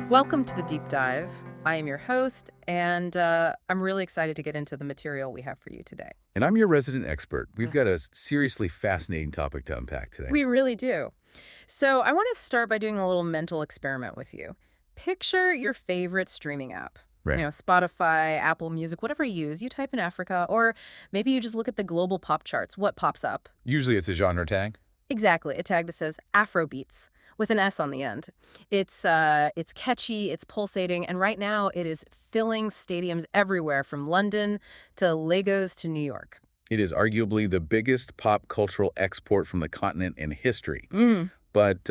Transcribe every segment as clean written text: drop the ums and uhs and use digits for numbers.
Welcome to the Deep Dive. I am your host, and I'm really excited to get into the material we have for you today. And I'm your resident expert. We've got a seriously fascinating topic to unpack today. We really do. So I want to start by doing a little mental experiment with you. Picture your favorite streaming app. Right. Spotify, Apple Music, whatever you use. You type in Africa, or maybe you just look at the global pop charts. What pops up? Usually it's a genre tag. Exactly, a tag that says Afrobeats with an S on the end. It's catchy, it's pulsating, and right now it is filling stadiums everywhere from London to Lagos to New York. It is arguably the biggest pop cultural export from the continent in history. Mm. But,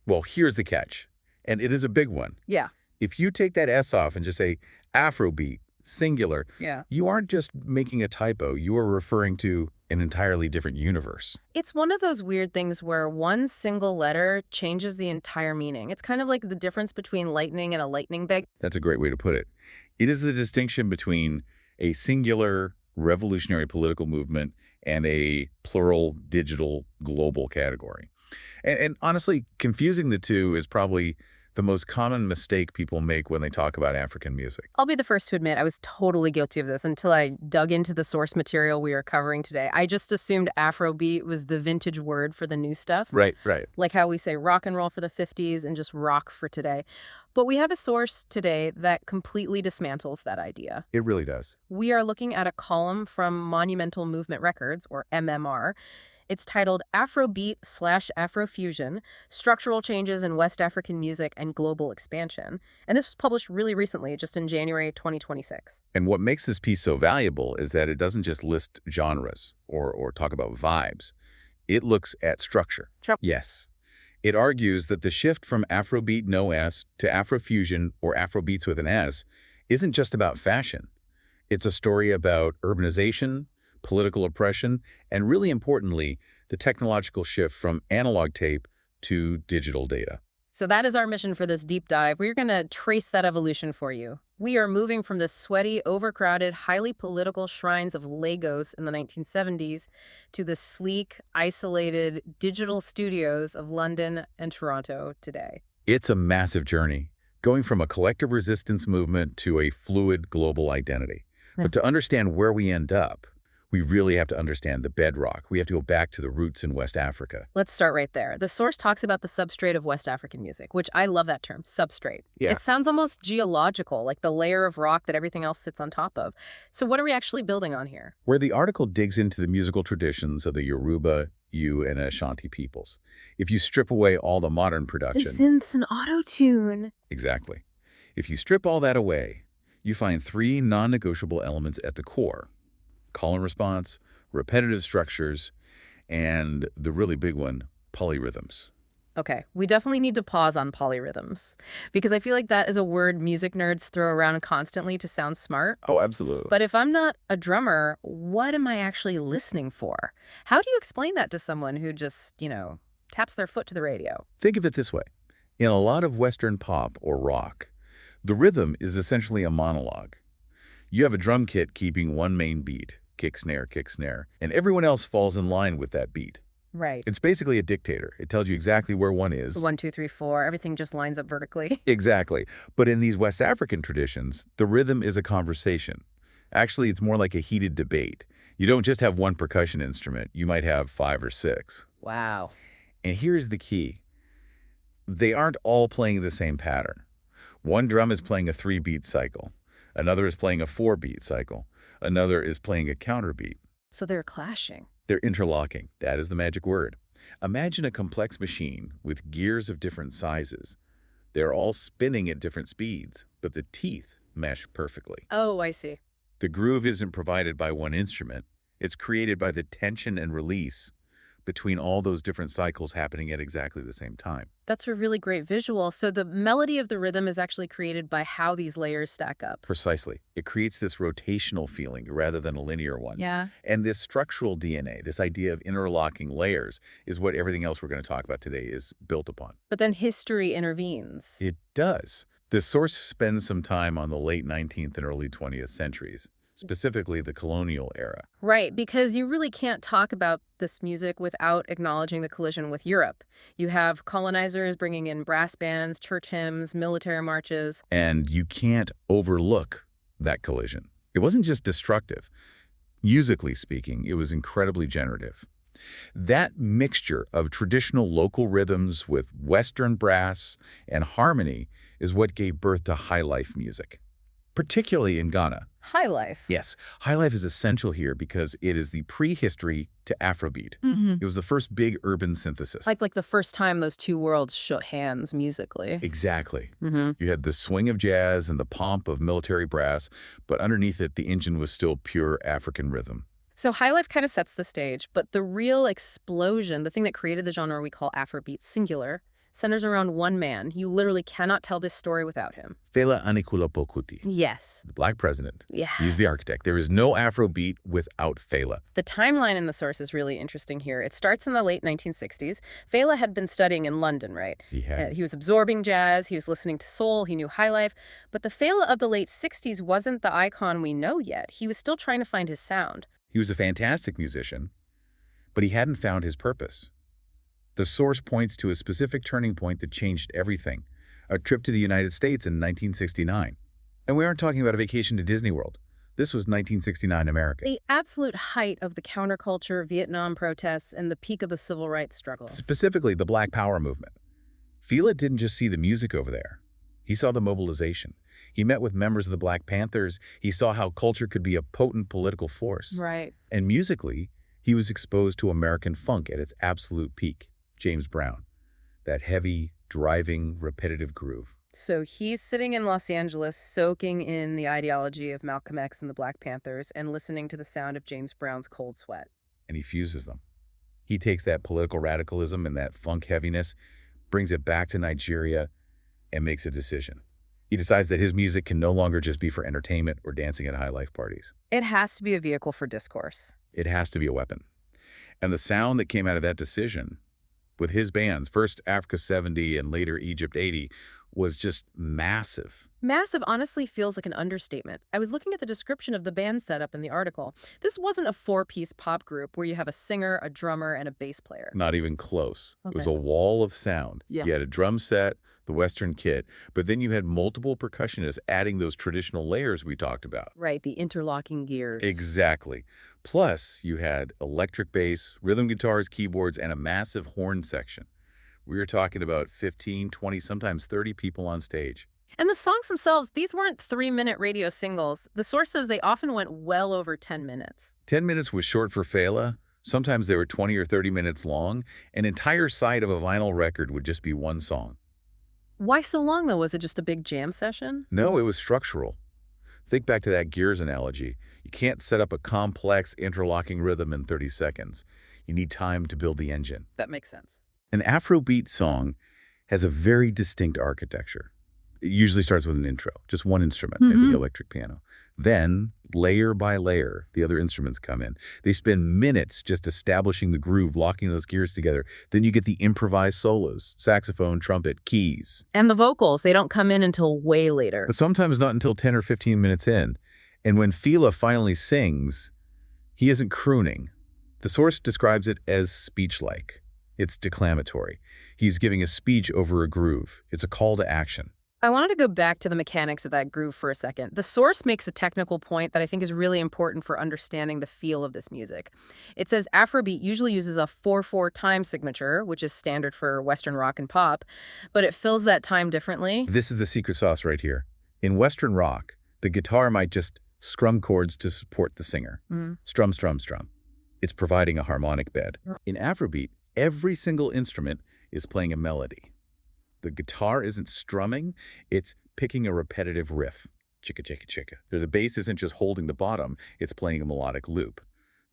well, here's the catch. And it is a big one. Yeah. If you take that S off and just say Afrobeat, singular, Yeah. you aren't just making a typo. You are referring to an entirely different universe. It's one of those weird things where one single letter changes the entire meaning. It's kind of like the difference between lightning and a lightning bag. That's a great way to put it. It is the distinction between a singular revolutionary political movement and a plural digital global category. And honestly, confusing the two is probably the most common mistake people make when they talk about African music. I'll be the first to admit I was totally guilty of this until I dug into the source material we are covering today. I just assumed Afrobeat was the vintage word for the new stuff. Right. Like how we say rock and roll for the 50s and just rock for today. But we have a source today that completely dismantles that idea. It really does. We are looking at a column from Monumental Movement Records, or MMR. It's titled Afrobeat/Afro-Fusion, Structural Changes in West African Music and Global Expansion. And this was published really recently, just in January 2026. And what makes this piece so valuable is that it doesn't just list genres or talk about vibes. It looks at structure. Sure. Yes. It argues that the shift from Afrobeat no S to Afrofusion or Afrobeats with an S isn't just about fashion. It's a story about urbanization, political oppression, and really importantly, the technological shift from analog tape to digital data. So that is our mission for this deep dive. We're going to trace that evolution for you. We are moving from the sweaty, overcrowded, highly political shrines of Lagos in the 1970s to the sleek, isolated digital studios of London and Toronto today. It's a massive journey, going from a collective resistance movement to a fluid global identity. But to understand where we end up, we really have to understand the bedrock. We have to go back to the roots in West Africa. Let's start right there. The source talks about the substrate of West African music, which I love that term, substrate. Yeah. It sounds almost geological, like the layer of rock that everything else sits on top of. So what are we actually building on here? Where the article digs into the musical traditions of the Yoruba, and Ashanti peoples. If you strip away all the modern production... The synths and auto-tune. Exactly. If you strip all that away, you find three non-negotiable elements at the core: call and response, repetitive structures, and the really big one, polyrhythms. Okay, we definitely need to pause on polyrhythms, because I feel like that is a word music nerds throw around constantly to sound smart. Oh, absolutely. But if I'm not a drummer, what am I actually listening for? How do you explain that to someone who just, taps their foot to the radio? Think of it this way. In a lot of Western pop or rock, the rhythm is essentially a monologue. You have a drum kit keeping one main beat, kick, snare, and everyone else falls in line with that beat. Right. It's basically a dictator. It tells you exactly where one is. 1, 2, 3, 4. Everything just lines up vertically. Exactly. But in these West African traditions, the rhythm is a conversation. Actually, it's more like a heated debate. You don't just have one percussion instrument. You might have 5 or 6. Wow. And here's the key. They aren't all playing the same pattern. One drum is playing a 3-beat cycle. Another is playing a 4-beat cycle. Another is playing a counterbeat. So they're clashing. They're interlocking. That is the magic word. Imagine a complex machine with gears of different sizes. They're all spinning at different speeds, but the teeth mesh perfectly. Oh, I see. The groove isn't provided by one instrument. It's created by the tension and release between all those different cycles happening at exactly the same time. That's a really great visual. So the melody of the rhythm is actually created by how these layers stack up. Precisely. It creates this rotational feeling rather than a linear one. Yeah. And this structural DNA, this idea of interlocking layers, is what everything else we're going to talk about today is built upon. But then history intervenes. It does. The source spends some time on the late 19th and early 20th centuries. specifically the colonial era. Right, because you really can't talk about this music without acknowledging the collision with Europe. You have colonizers bringing in brass bands, church hymns, military marches. And you can't overlook that collision. It wasn't just destructive. Musically speaking, it was incredibly generative. That mixture of traditional local rhythms with Western brass and harmony is what gave birth to highlife music, particularly in Ghana. Highlife. Yes, highlife is essential here because it is the prehistory to Afrobeat. It was the first big urban synthesis. Like the first time those two worlds shook hands musically. Exactly. You had the swing of jazz and the pomp of military brass, but underneath it, the engine was still pure African rhythm. So highlife kind of sets the stage, but the real explosion, the thing that created the genre we call Afrobeat singular, centers around one man. You literally cannot tell this story without him. Fela Kuti, Yes. the black president. Yeah. He's the architect. There is no Afrobeat without Fela. The timeline in the source is really interesting here. It starts in the late 1960s. Fela had been studying in London, right? He was absorbing jazz, he was listening to soul, he knew highlife. But the Fela of the late 60s wasn't the icon we know yet. He was still trying to find his sound. He was a fantastic musician, but he hadn't found his purpose. The source points to a specific turning point that changed everything, a trip to the United States in 1969. And we aren't talking about a vacation to Disney World. This was 1969 America. The absolute height of the counterculture, Vietnam protests, and the peak of the civil rights struggle. Specifically, the Black Power movement. Fela didn't just see the music over there. He saw the mobilization. He met with members of the Black Panthers. He saw how culture could be a potent political force. Right. And musically, he was exposed to American funk at its absolute peak. James Brown, that heavy, driving, repetitive groove. So he's sitting in Los Angeles, soaking in the ideology of Malcolm X and the Black Panthers and listening to the sound of James Brown's Cold Sweat. And he fuses them. He takes that political radicalism and that funk heaviness, brings it back to Nigeria, and makes a decision. He decides that his music can no longer just be for entertainment or dancing at high-life parties. It has to be a vehicle for discourse. It has to be a weapon. And the sound that came out of that decision, with his bands, first Africa 70 and later Egypt 80, was just massive. Massive honestly feels like an understatement. I was looking at the description of the band setup in the article. This wasn't a four-piece pop group where you have a singer, a drummer, and a bass player. Not even close. Okay. It was a wall of sound. Yeah. You had a drum set, the Western kit, but then you had multiple percussionists adding those traditional layers we talked about. Right, the interlocking gears. Exactly. Plus, you had electric bass, rhythm guitars, keyboards, and a massive horn section. We were talking about 15, 20, sometimes 30 people on stage. And the songs themselves, these weren't 3-minute radio singles. The source says they often went well over 10 minutes. 10 minutes was short for Fela. Sometimes they were 20 or 30 minutes long. An entire side of a vinyl record would just be one song. Why so long, though? Was it just a big jam session? No, it was structural. Think back to that gears analogy. You can't set up a complex interlocking rhythm in 30 seconds. You need time to build the engine. That makes sense. An Afrobeat song has a very distinct architecture. It usually starts with an intro, just one instrument, maybe the electric piano. Then, layer by layer, the other instruments come in. They spend minutes just establishing the groove, locking those gears together. Then you get the improvised solos, saxophone, trumpet, keys. And the vocals, they don't come in until way later. But sometimes not until 10 or 15 minutes in. And when Fela finally sings, he isn't crooning. The source describes it as speech-like. It's declamatory. He's giving a speech over a groove. It's a call to action. I wanted to go back to the mechanics of that groove for a second. The source makes a technical point that I think is really important for understanding the feel of this music. It says Afrobeat usually uses a 4/4 time signature, which is standard for Western rock and pop, but it fills that time differently. This is the secret sauce right here. In Western rock, the guitar might just strum chords to support the singer. Strum, strum, strum. It's providing a harmonic bed. In Afrobeat, every single instrument is playing a melody. The guitar isn't strumming, it's picking a repetitive riff. Chicka, chicka, chicka. The bass isn't just holding the bottom, it's playing a melodic loop.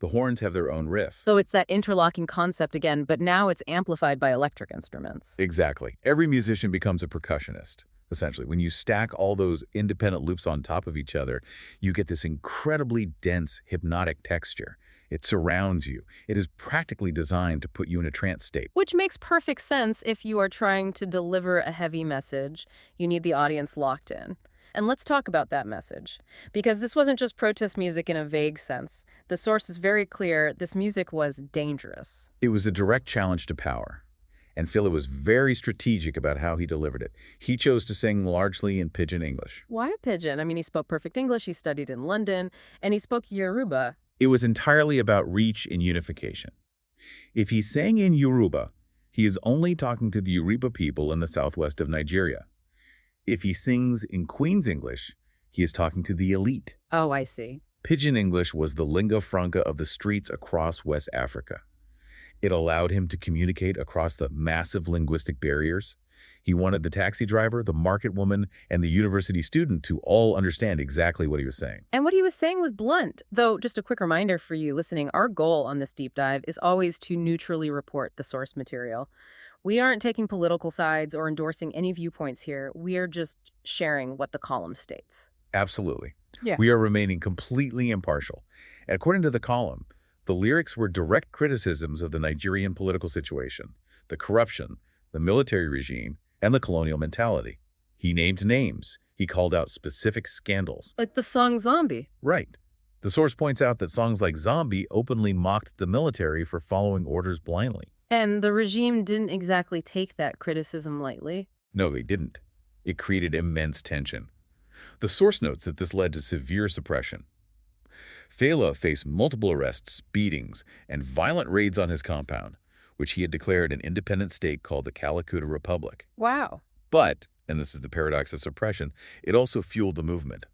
The horns have their own riff. So it's that interlocking concept again, but now it's amplified by electric instruments. Exactly. Every musician becomes a percussionist, essentially. When you stack all those independent loops on top of each other, you get this incredibly dense, hypnotic texture. It surrounds you. It is practically designed to put you in a trance state. Which makes perfect sense if you are trying to deliver a heavy message. You need the audience locked in. And let's talk about that message. Because this wasn't just protest music in a vague sense. The source is very clear. This music was dangerous. It was a direct challenge to power, and Fela was very strategic about how he delivered it. He chose to sing largely in Pidgin English. Why a pidgin? I mean, he spoke perfect English, he studied in London, and he spoke Yoruba. It was entirely about reach and unification. If he sang in Yoruba, he is only talking to the Yoruba people in the southwest of Nigeria. If he sings in Queen's English, he is talking to the elite. Oh, I see. Pidgin English was the lingua franca of the streets across West Africa. It allowed him to communicate across the massive linguistic barriers. He wanted the taxi driver, the market woman, and the university student to all understand exactly what he was saying. And what he was saying was blunt. Though, just a quick reminder for you listening, our goal on this deep dive is always to neutrally report the source material. We aren't taking political sides or endorsing any viewpoints here. We are just sharing what the column states. Absolutely. Yeah. We are remaining completely impartial. And according to the column, the lyrics were direct criticisms of the Nigerian political situation, the corruption, the military regime, and the colonial mentality. He named names. He called out specific scandals. Like the song Zombie. Right. The source points out that songs like Zombie openly mocked the military for following orders blindly. And the regime didn't exactly take that criticism lightly. No, they didn't. It created immense tension. The source notes that this led to severe suppression. Fela faced multiple arrests, beatings, and violent raids on his compound, which he had declared an independent state called the Calacuta Republic. Wow. But, and this is the paradox of suppression, it also fueled the movement.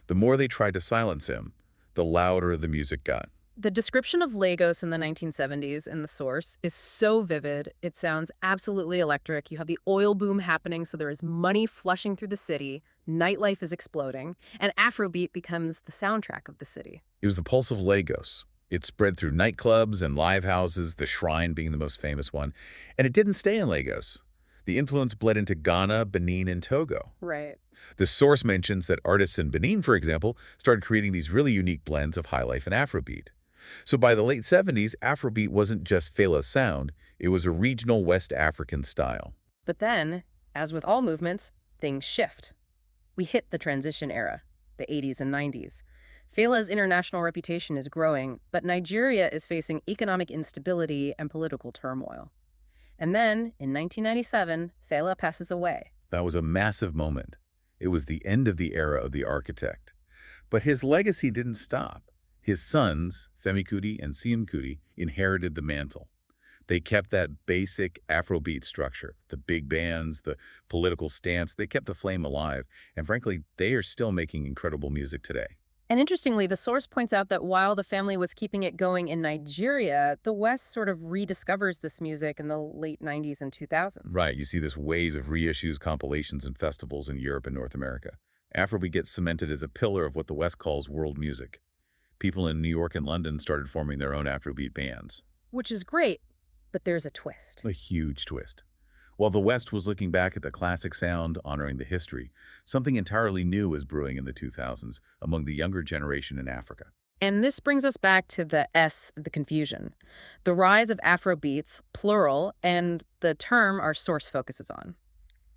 The more they tried to silence him, the louder the music got. The description of Lagos in the 1970s in the source is so vivid. It sounds absolutely electric. You have the oil boom happening, so there is money flushing through the city. Nightlife is exploding, and Afrobeat becomes the soundtrack of the city. It was the pulse of Lagos. It spread through nightclubs and live houses, the Shrine being the most famous one. And it didn't stay in Lagos. The influence bled into Ghana, Benin, and Togo. Right. The source mentions that artists in Benin, for example, started creating these really unique blends of highlife and Afrobeat. So by the late 70s, Afrobeat wasn't just Fela's sound, it was a regional West African style. But then, as with all movements, things shift. We hit the transition era, the 80s and 90s. Fela's international reputation is growing, but Nigeria is facing economic instability and political turmoil. And then, in 1997, Fela passes away. That was a massive moment. It was the end of the era of the architect. But his legacy didn't stop. His sons, Femi Kuti and Siem Kuti, inherited the mantle. They kept that basic Afrobeat structure, the big bands, the political stance. They kept the flame alive. And frankly, they are still making incredible music today. And interestingly, the source points out that while the family was keeping it going in Nigeria, the West sort of rediscovers this music in the late 90s and 2000s. Right, you see this waves of reissues, compilations, and festivals in Europe and North America. Afrobeat gets cemented as a pillar of what the West calls world music. People in New York and London started forming their own Afrobeat bands. Which is great, but there's a twist. A huge twist. While the West was looking back at the classic sound, honoring the history, something entirely new was brewing in the 2000s among the younger generation in Africa. And this brings us back to the confusion. The rise of Afrobeats, plural, and the term our source focuses on.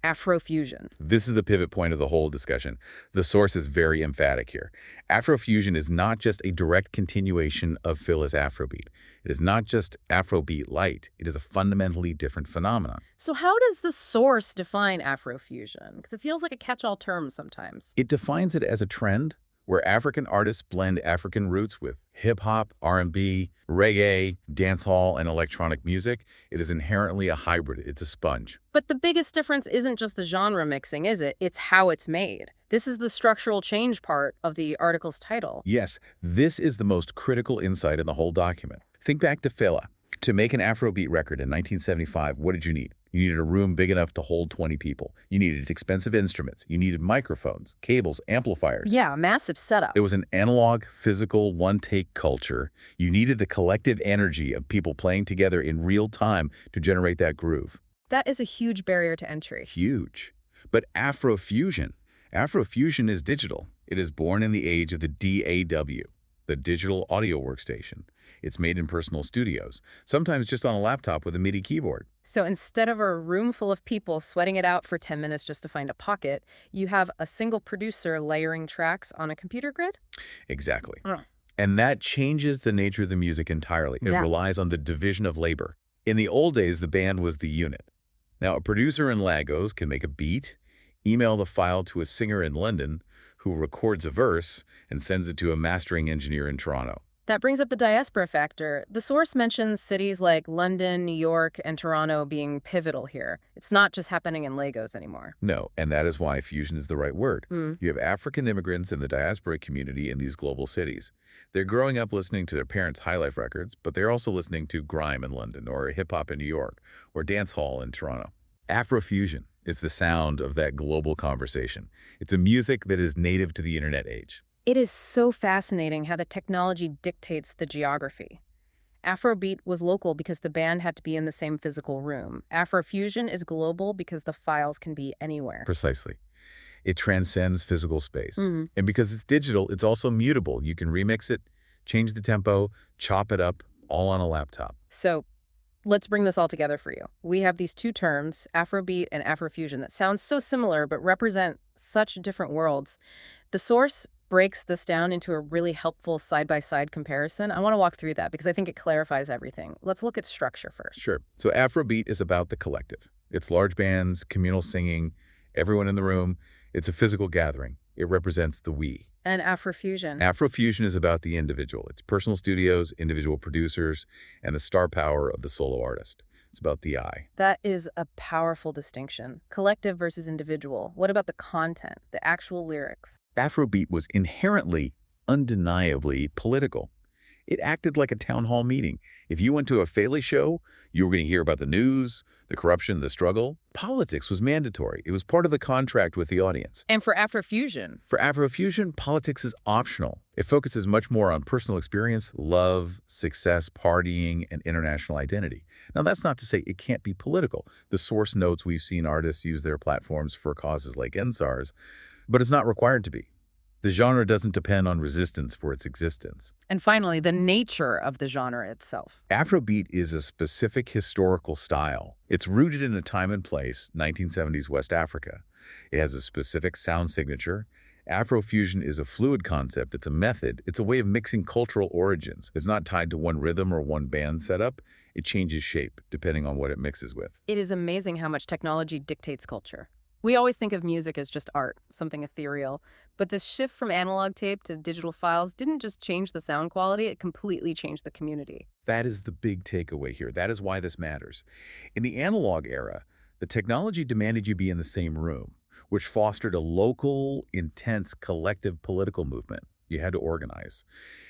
Afro-fusion. This is the pivot point of the whole discussion. The source is very emphatic here. Afro-fusion is not just a direct continuation of Fela's Afrobeat. It is not just Afrobeat light. It is a fundamentally different phenomenon. So how does the source define Afro-fusion? Because it feels like a catch-all term sometimes. It defines it as a trend where African artists blend African roots with hip-hop, R&B, reggae, dancehall, and electronic music. It is inherently a hybrid. It's a sponge. But the biggest difference isn't just the genre mixing, is it? It's how it's made. This is the structural change part of the article's title. Yes, this is the most critical insight in the whole document. Think back to Fela. To make an Afrobeat record in 1975, what did you need? You needed a room big enough to hold 20 people. You needed expensive instruments. You needed microphones, cables, amplifiers. Yeah, massive setup. It was an analog, physical, one-take culture. You needed the collective energy of people playing together in real time to generate that groove. That is a huge barrier to entry. Huge. But Afro-fusion is digital. It is born in the age of the DAW, the digital audio workstation. It's made in personal studios, sometimes just on a laptop with a MIDI keyboard. So instead of a room full of people sweating it out for 10 minutes just to find a pocket, you have a single producer layering tracks on a computer grid? Exactly. Oh. And that changes the nature of the music entirely. It Yeah. relies on the division of labor. In the old days, the band was the unit. Now, a producer in Lagos can make a beat, email the file to a singer in London who records a verse and sends it to a mastering engineer in Toronto. That brings up the diaspora factor. The source mentions cities like London, New York, and Toronto being pivotal here. It's not just happening in Lagos anymore. No, and that is why fusion is the right word. Mm. You have African immigrants in the diaspora community in these global cities. They're growing up listening to their parents' highlife records, but they're also listening to grime in London, or hip-hop in New York, or dancehall in Toronto. Afro-fusion is the sound of that global conversation. It's a music that is native to the internet age. It is so fascinating how the technology dictates the geography. Afrobeat was local because the band had to be in the same physical room. Afrofusion is global because the files can be anywhere. Precisely. It transcends physical space. Mhm. And because it's digital, it's also mutable. You can remix it, change the tempo, chop it up, all on a laptop. So let's bring this all together for you. We have these two terms, Afrobeat and Afrofusion, that sound so similar but represent such different worlds. The source breaks this down into a really helpful side-by-side comparison. I want to walk through that because I think it clarifies everything. Let's look at structure first. Sure. So Afrobeat is about the collective. It's large bands, communal singing, everyone in the room. It's a physical gathering. It represents the we. And Afrofusion. Afrofusion is about the individual. It's personal studios, individual producers, and the star power of the solo artist. It's about the I. That is a powerful distinction. Collective versus individual. What about the content, the actual lyrics? Afrobeat was inherently, undeniably political. It acted like a town hall meeting. If you went to a Fela show, you were going to hear about the news, the corruption, the struggle. Politics was mandatory. It was part of the contract with the audience. And for Afrofusion? For Afrofusion, politics is optional. It focuses much more on personal experience, love, success, partying, and international identity. Now, that's not to say it can't be political. The source notes we've seen artists use their platforms for causes like NSARS, but it's not required to be. The genre doesn't depend on resistance for its existence. And finally, the nature of the genre itself. Afrobeat is a specific historical style. It's rooted in a time and place, 1970s West Africa. It has a specific sound signature. Afrofusion is a fluid concept. It's a method. It's a way of mixing cultural origins. It's not tied to one rhythm or one band setup. It changes shape depending on what it mixes with. It is amazing how much technology dictates culture. We always think of music as just art, something ethereal. But this shift from analog tape to digital files didn't just change the sound quality, it completely changed the community. That is the big takeaway here. That is why this matters. In the analog era, the technology demanded you be in the same room, which fostered a local, intense, collective political movement. You had to organize.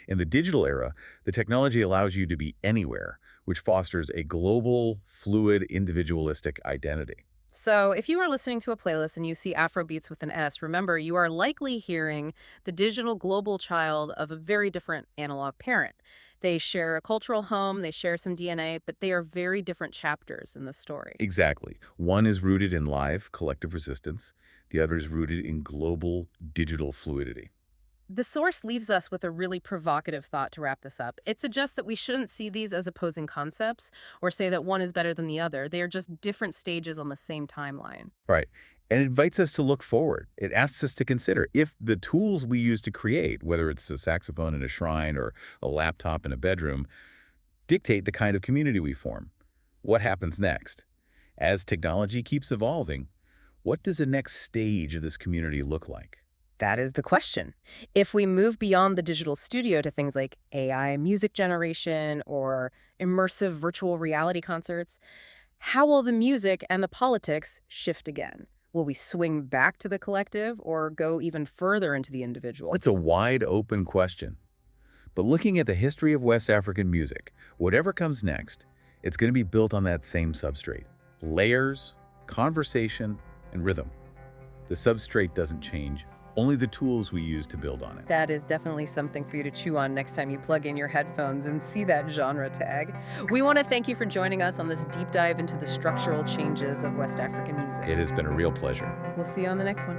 In the digital era, the technology allows you to be anywhere, which fosters a global, fluid, individualistic identity. So if you are listening to a playlist and you see Afrobeats with an S, remember you are likely hearing the digital global child of a very different analog parent. They share a cultural home, they share some DNA, but they are very different chapters in the story. Exactly. One is rooted in live, collective resistance. The other is rooted in global, digital fluidity. The source leaves us with a really provocative thought to wrap this up. It suggests that we shouldn't see these as opposing concepts or say that one is better than the other. They are just different stages on the same timeline. Right. And it invites us to look forward. It asks us to consider if the tools we use to create, whether it's a saxophone in a shrine or a laptop in a bedroom, dictate the kind of community we form. What happens next? As technology keeps evolving, what does the next stage of this community look like? That is the question. If we move beyond the digital studio to things like AI music generation or immersive virtual reality concerts, how will the music and the politics shift again? Will we swing back to the collective or go even further into the individual? It's a wide open question. But looking at the history of West African music, whatever comes next, it's going to be built on that same substrate. Layers, conversation, and rhythm. The substrate doesn't change. Only the tools we use to build on it. That is definitely something for you to chew on next time you plug in your headphones and see that genre tag. We want to thank you for joining us on this deep dive into the structural changes of West African music. It has been a real pleasure. We'll see you on the next one.